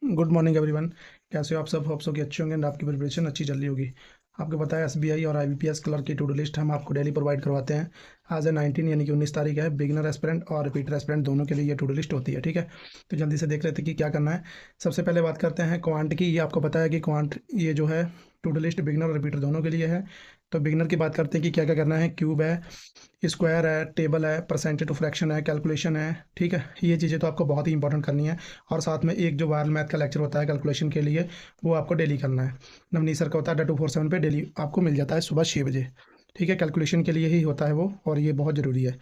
Good morning everyone. कैसे हो आप सब? होप सो कि अच्छे होंगे एंड आपकी प्रिपरेशन अच्छी चल रही होगी। आपको पता है एसबीआई और आईबीपीएस क्लर्क की टू डू लिस्ट हम आपको डेली प्रोवाइड करवाते हैं। आज है 19 यानी कि 19 तारीख है। बिगिनर एस्पिरेंट और रिपीटर एस्पिरेंट दोनों के लिए ये टू डू लिस्ट होती है, ठीक है। तो जल्दी से देख लेते हैं कि क्या करना है। सबसे पहले बात करते हैं क्वांट की। ये आपको पता है कि क्वांट ये जो है टू डू लिस्ट बिगिनर और रिपीटर दोनों के लिए है। तो बिगिनर की बात करते हैं कि क्या क्या करना है। क्यूब है, स्क्वायर है, टेबल है, परसेंटेज टू फ्रैक्शन है, कैलकुलेशन है, ठीक है। ये चीज़ें तो आपको बहुत ही इंपॉर्टेंट करनी है। और साथ में एक जो वायरल मैथ का लेक्चर होता है कैलकुलेशन के लिए, वो आपको डेली करना है। नवनीत सर का होता है 247 पे, डेली आपको मिल जाता है सुबह 6 बजे, ठीक है। कैलकुलेशन के लिए ही होता है वो, और ये बहुत ज़रूरी है।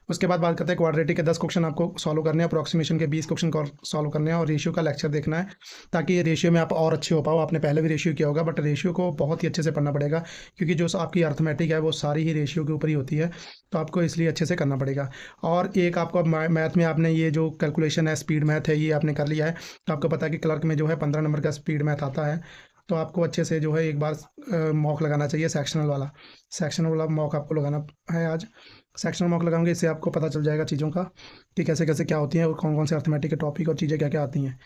उसके बाद बात करते हैं क्वाड्रेटिक के 10 क्वेश्चन आपको सॉल्व करने हैं, अप्रॉक्सीमेशन के 20 क्वेश्चन सॉल्व करने हैं, और रेशियो का लेक्चर देखना है ताकि ये रेशियो में आप और अच्छे हो पाओ। आपने पहले भी रेशियो किया होगा, बट रेशियो को बहुत ही अच्छे से पढ़ना पड़ेगा, क्योंकि जो आपकी अर्थमेटिक है वो सारी ही रेशियो के ऊपर ही होती है। तो आपको इसलिए अच्छे से करना पड़ेगा। और एक आपको मैथ में आपने ये जो कैलकुलेशन है, स्पीड मैथ है, ये आपने कर लिया है। तो आपको पता है कि क्लर्क में जो है 15 नंबर का स्पीड मैथ आता है। तो आपको अच्छे से जो है एक बार मॉक लगाना चाहिए, सेक्शनल वाला मॉक आपको लगाना है आज। सेक्शनल मॉक लगाओगे, इससे आपको पता चल जाएगा चीज़ों का कि कैसे कैसे क्या होती हैं और कौन कौन से अर्थमेटिक के टॉपिक और चीज़ें क्या क्या आती हैं।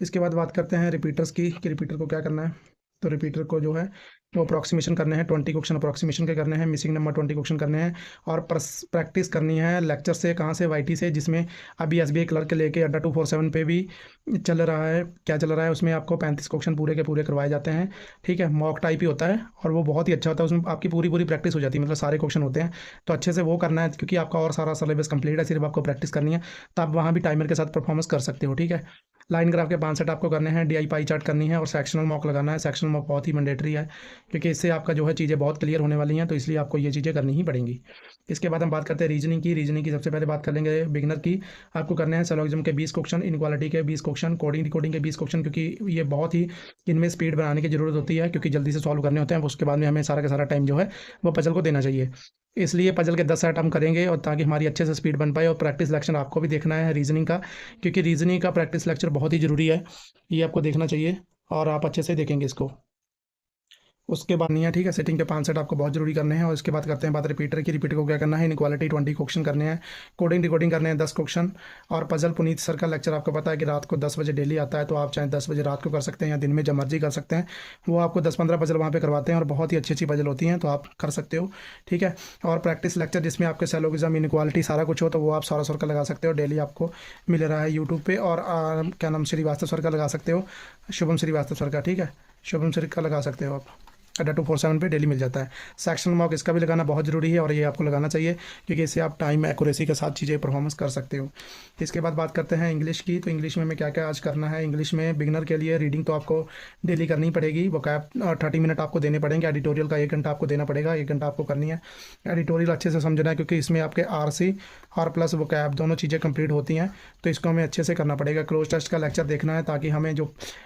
इसके बाद बात करते हैं रिपीटर्स की कि रिपीटर को क्या करना है। तो रिपीटर को जो है वो अप्रॉक्सीमेशन करने हैं, 20 क्वेश्चन अप्रॉक्सीमेशन के करने हैं, मिसिंग नंबर 20 क्वेश्चन करने हैं। और प्रैक्टिस करनी है लेक्चर से, कहाँ से, वाईटी से, जिसमें अभी एसबीआई क्लर्क के लेके अड्डा 247 पे भी चल रहा है। क्या चल रहा है उसमें, आपको 35 क्वेश्चन पूरे के पूरे करवाए जाते हैं, ठीक है। मॉक टाइप ही होता है और वो बहुत ही अच्छा होता है। उसमें आपकी पूरी पूरी प्रैक्टिस हो जाती है, मतलब सारे क्वेश्चन होते हैं। तो अच्छे से वो करना है, क्योंकि आपका और सारा सिलेबस कंप्लीट है, सिर्फ आपको प्रैक्टिस करनी है। तो आप वहाँ भी टाइमर के साथ परफॉर्मेंस कर सकते हो, ठीक है। लाइन ग्राफ के 5 सेट आपको करने हैं, डीआई पाई चार्ट करनी है, और सेक्शनल मॉक लगाना है। सेक्शनल मॉक बहुत ही मैंडेटरी है, क्योंकि इससे आपका जो है चीज़ें बहुत क्लियर होने वाली हैं, तो इसलिए आपको ये चीज़ें करनी ही पड़ेंगी। इसके बाद हम बात करते हैं रीजनिंग की। सबसे पहले बात कर लेंगे बिगिनर की। आपको करने हैं सिलोगिज्म के 20 क्वेश्चन, इनक्वालिटी के 20 क्वेश्चन, कोडिंग डिकोडिंग के 20 क्वेश्चन, क्योंकि ये बहुत ही इनमें स्पीड बनाने की ज़रूरत होती है, क्योंकि जल्दी से सॉल्व करने होते हैं। उसके बाद में हमें सारा का सारा टाइम जो है वो पजल को देना चाहिए। इसलिए पजल के 10 सेट हम करेंगे, और ताकि हमारी अच्छे से स्पीड बन पाए। और प्रैक्टिस लेक्चर आपको भी देखना है रीजनिंग का, क्योंकि रीजनिंग का प्रैक्टिस लेक्चर बहुत ही ज़रूरी है, ये आपको देखना चाहिए, और आप अच्छे से देखेंगे इसको। उसके बाद नहीं है, ठीक है। सेटिंग के 5 सेट आपको बहुत जरूरी करने हैं। और इसके बाद करते हैं बात रिपीटर की। रिपीटर को क्या करना है, इनक्वालिटी 20 क्वेश्चन करने हैं, कोडिंग डिकोडिंग करने हैं 10 क्वेश्चन, और पजल पुनीत सर का लेक्चर आपको पता है कि रात को 10 बजे डेली आता है। तो आप चाहे 10 बजे रात को कर सकते हैं या दिन में जब मर्जी कर सकते हैं। वो आपको 10-15 पजल वहाँ पे करवाते हैं, और बहुत ही अच्छी अच्छी पजल होती हैं, तो आप कर सकते हो, ठीक है। और प्रैक्टिस लेक्चर जिसमें आपके सेलोगिज्म, इनक्वालिटी सारा कुछ हो, तो वो आप सारा सर का लगा सकते हो, डेली आपको मिल रहा है यूट्यूब पे। और क्या नाम, श्रीवास्तव सर का लगा सकते हो, शुभम श्रीवास्तव सर का, ठीक है। शुभम सर का लगा सकते हो आप, अड्डा 247 पे डेली मिल जाता है। सेक्शन मॉक इसका भी लगाना बहुत ज़रूरी है, और ये आपको लगाना चाहिए, क्योंकि इससे आप टाइम एक्यूरेसी के साथ चीज़ें परफॉर्मेंस कर सकते हो। इसके बाद बात करते हैं इंग्लिश की। तो इंग्लिश में हमें क्या क्या आज करना है। इंग्लिश में बिगनर के लिए रीडिंग तो आपको डेली करनी पड़ेगी। वो कैप 30 मिनट आपको देने पड़ेंगे। एडिटोरियल का 1 घंटा आपको देना पड़ेगा, 1 घंटा आपको करनी है। एडिटोरियल अच्छे से समझना है, क्योंकि इसमें आपके आरसी और प्लस वो कैप दोनों चीज़ें कंप्लीट होती हैं, तो इसको हमें अच्छे से करना पड़ेगा। क्लोज टेस्ट का लेक्चर देखना है, ताकि हमें जो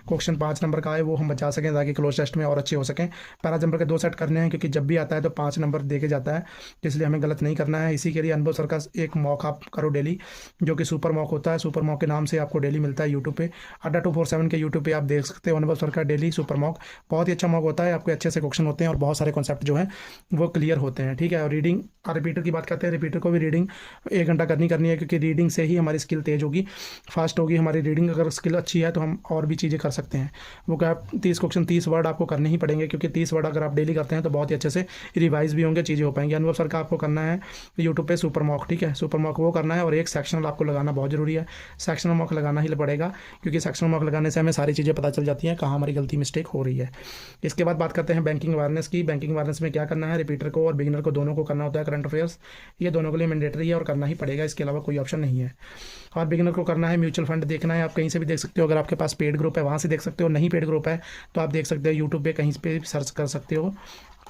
क्वेश्चन 5 नंबर का है वो हम बचा सकें, ताकि क्लोज टेस्ट में और अच्छे हो सकें। पैरा जंपर के 2 सेट करने हैं, क्योंकि जब भी आता है तो 5 नंबर दे के जाता है, इसलिए हमें गलत नहीं करना है। इसी के लिए अनुभव सर का एक मॉक आप करो डेली, जो कि सुपर मॉक होता है। सुपर मॉक के नाम से आपको डेली मिलता है यूट्यूब पे, अड्डा 247 के यूट्यूब पे आप देख सकते हो अनुभव सर का डेली सुपर मॉक। बहुत ही अच्छा मॉक होता है, आपके अच्छे से क्वेश्चन होते हैं, और बहुत सारे कॉन्सेप्ट जो हैं वो क्लियर होते हैं, ठीक है। और रीडिंग और रिपीटर की बात करते हैं। रिपीटर को भी रीडिंग 1 घंटा करनी है, क्योंकि रीडिंग से ही हमारी स्किल तेज होगी, फास्ट होगी हमारी रीडिंग। अगर स्किल अच्छी है तो हम और भी चीज़ें कर सकते हैं। वो क्या, 30 क्वेश्चन 30 वर्ड आपको करने ही पड़ेंगे, क्योंकि 30 वर्ड अगर आप डेली करते हैं तो बहुत ही अच्छे से रिवाइज भी होंगे, चीज़ें हो पाएंगी। अनुभव सर का आपको करना है यूट्यूब पे सुपर मॉक, ठीक है। सुपर मॉक वो करना है, और एक सेक्शनल आपको लगाना बहुत ज़रूरी है। सेक्शनल मॉक लगाना ही पड़ेगा, क्योंकि सेक्शनल मॉक लगाने से हमें सारी चीज़ें पता चल जाती हैं कहाँ हमारी गलती मिस्टेक हो रही है। इसके बाद बात करते हैं बैंकिंग अवेयरनेस की। बैंकिंग अवेयरनेस में क्या करना है, रिपीटर को और बिगिनर को दोनों को करना होता है करंट अफेयर्स। ये दोनों के लिए मैंडेटरी है और करना ही पड़ेगा, इसके अलावा कोई ऑप्शन नहीं है। और बिगिनर को करना है म्यूचुअल फंड देखना है। आप कहीं से भी देख सकते हो, अगर आपके पास पेड ग्रुप है वहाँ से देख सकते हो, नहीं पेड ग्रुप है तो आप देख सकते हो यूट्यूब पे कहीं पे सर्च कर सकते हो,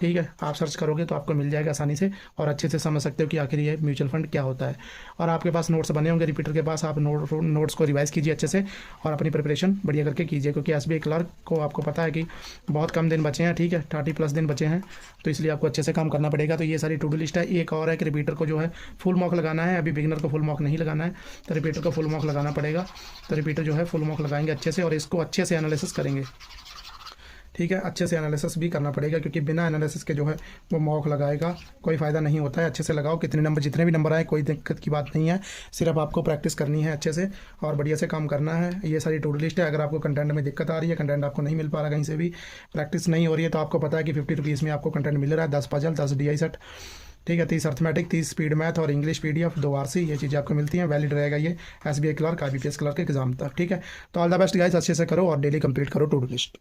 ठीक है। आप सर्च करोगे तो आपको मिल जाएगा आसानी से, और अच्छे से समझ सकते हो कि आखिर ये म्यूचुअल फंड क्या होता है। और आपके पास नोट्स बने होंगे रिपीटर के पास, आप नोट्स को रिवाइज कीजिए अच्छे से, और अपनी प्रिपरेशन बढ़िया करके कीजिए, क्योंकि एसबीआई क्लर्क को आपको पता है कि बहुत कम दिन बचे हैं, ठीक है। 30+ दिन बचे हैं, तो इसलिए आपको अच्छे से काम करना पड़ेगा। तो ये सारी टू डू लिस्ट है। एक और है कि रिपीटर को जो है फुल मॉक लगाना है। अभी बिगिनर को फुल मॉक नहीं लगाना है, तो रिपीटर को फुल मॉक लगाना पड़ेगा। तो रिपीटर जो है फुल मॉक लगाएंगे अच्छे से, और इसको अच्छे से एनालिसिस करेंगे, ठीक है, अच्छे से एनालिसिस भी करना पड़ेगा, क्योंकि बिना एनालिसिस के जो है वो मॉक लगाएगा कोई फ़ायदा नहीं होता है। अच्छे से लगाओ, कितने नंबर जितने भी नंबर आए कोई दिक्कत की बात नहीं है, सिर्फ आपको प्रैक्टिस करनी है अच्छे से और बढ़िया से काम करना है। ये सारी टू डू लिस्ट है। अगर आपको कंटेंट में दिक्कत आ रही है, कंटेंट आपको नहीं मिल पा रहा कहीं से भी, प्रैक्टिस नहीं हो रही है, तो आपको पता है कि 50 रुपीज़ में आपको कंटेंट मिल रहा है, 10 पजल, 10 DI सेट, ठीक है, 30 अर्थमेटिक, 30 स्पीड मैथ और इंग्लिश PDF, 2 RC, ये चीज़ें आपको मिलती हैं। वैलिड रहेगा ये SBI क्लर्क, IBPS क्लर्क के एग्जाम तक। ठीक है, तो ऑल द बेस्ट गाइस, अच्छे से करो और डेली कंप्लीट करो टू डू लिस्ट।